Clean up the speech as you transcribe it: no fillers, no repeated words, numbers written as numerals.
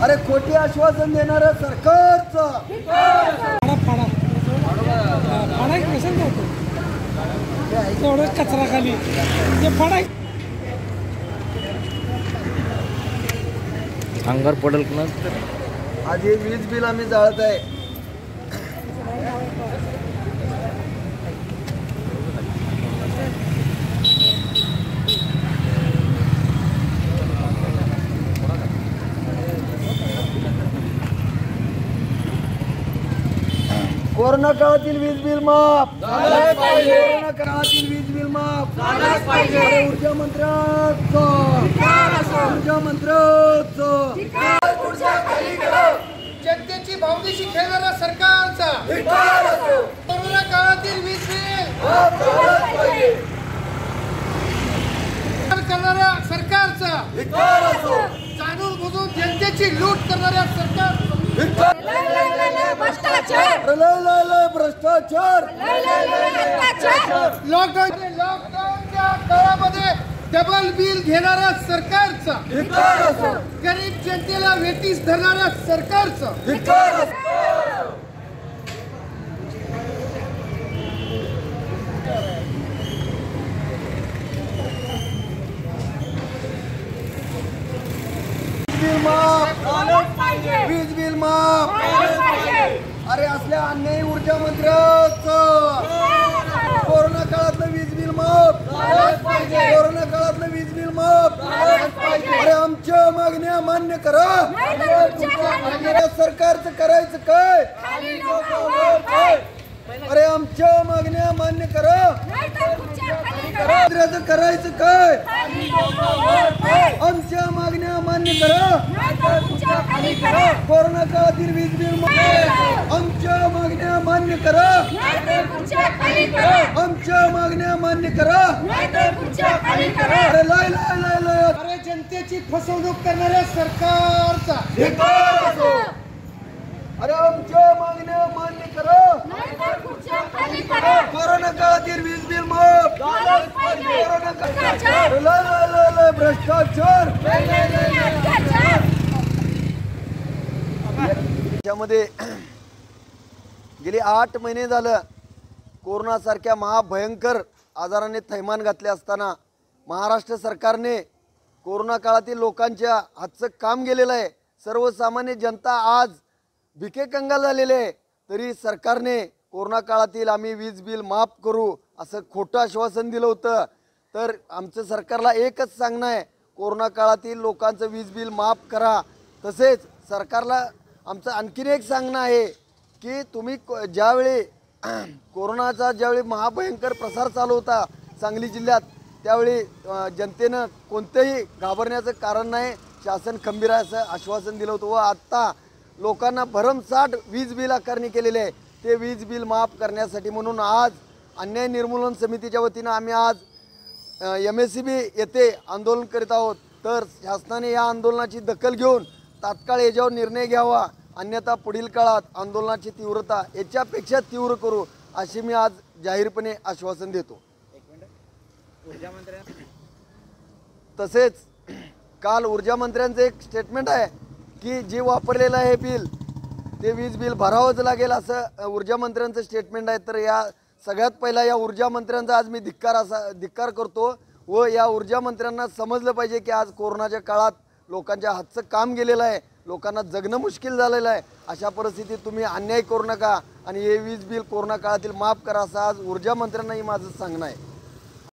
अरे खोटी आश्वासन देणाऱ्या सरकारचं कचरा खाली फाडाय अंगावर पडेल ना. आज हे वीज बिल आम्ही जाळत आहे. कोरोना काळातील वीज बिल माफ झालंच पाहिजे. कोरोना काळातील वीज बिल माफ झालंच पाहिजे. ऊर्जा मंत्र्याचं जनतेची भावनेशी खेळणाऱ्या सरकारचा कोरोना काळातील वीज बिल करणाऱ्या सरकारचा जाणून बुजून जनतेची लूट करणाऱ्या सरकारचा भ्रष्टाचार लॉकडाऊनच्या काळामध्ये डबल बिल घेणाऱ्या सरकारचा गरीब जनतेला वेठीस धरणाऱ्या सरकारचा वीज बिल माफ. अरे असल्या अन्यायी ऊर्जा मंत्र्याचं कोरोना काळातलं वीज बिल माफ. कोरोना काळातलं वीज बिल माफ. अरे आमच्या मागण्या मान्य करा. सरकारचं करायचं काय. अरे आमच्या मागण्या मान्य करा. करायचं काय. आमच्या मागण्या मान्य करा. कोरोना काळातील वीज बिल आमच्या मागण्या मान्य करा. आमच्या मागण्या मान्य करा. अरे लय लय लय लय. अरे जनतेची फसवणूक करणाऱ्या सरकारचा अरे आमच्या मागण्या मान्य करा. कोरोना काळातील वीज बिल माफ. कोरोना भ्रष्टाचार. त्यामध्ये गेली 8 महिने झालं कोरोना सारख्या महाभयंकर आजाराने थैमान घातले असताना महाराष्ट्र सरकारने कोरोना काळातील लोकांच्या हातचं काम केलेलं आहे. सर्वसामान्य जनता आज भिके कंगाल झालेले आहे. तरी सरकारने कोरोना काळातील आम्ही वीज बिल माफ करू असं खोटं आश्वासन दिलं होतं. तर आमचं सरकारला एकच सांगणं आहे, कोरोना काळातील लोकांचं वीज बिल माफ करा. तसेच सरकारला आमचं आणखीन एक सांगणं आहे की तुम्ही ज्यावेळी कोरोनाचा ज्यावेळी महाभयंकर प्रसार चालू होता सांगली जिल्ह्यात, त्यावेळी जनतेनं कोणतंही घाबरण्याचं कारण नाही, शासन खंबीर आहे असं आश्वासन दिलं होतं. व आत्ता लोकांना भरमसाठ वीज बिल आकारणी केलेले आहे. ते वीज बिल माफ करण्यासाठी म्हणून आज अन्याय निर्मूलन समितीच्या वतीनं आम्ही आज MSCB येथे आंदोलन करीत आहोत. तर शासनाने या आंदोलनाची दखल घेऊन तात्काळ याच्यावर निर्णय घ्यावा, अन्यथा पुढील काळात आंदोलनाची तीव्रता याच्यापेक्षा तीव्र करू अशी मी आज जाहीरपणे आश्वासन देतो. तसेच काल ऊर्जा मंत्र्यांचं एक स्टेटमेंट आहे की जे वापरलेलं आहे बिल ते वीज बिल भरावंच लागेल असं ऊर्जा मंत्र्यांचं स्टेटमेंट आहे. तर या सगळ्यात पहिला या ऊर्जा मंत्र्यांचा आज मी धिक्कार करतो व या ऊर्जा मंत्र्यांना समजलं पाहिजे की आज कोरोनाच्या काळात लोकांच्या हातचं काम गेलेलं आहे, लोकांना जगणं मुश्किल झालेलं आहे. अशा परिस्थितीत तुम्ही अन्याय करू नका आणि हे वीज बिल कोरोना काळातील माफ करा असं आज ऊर्जा मंत्र्यांनाही माझं सांगणं आहे.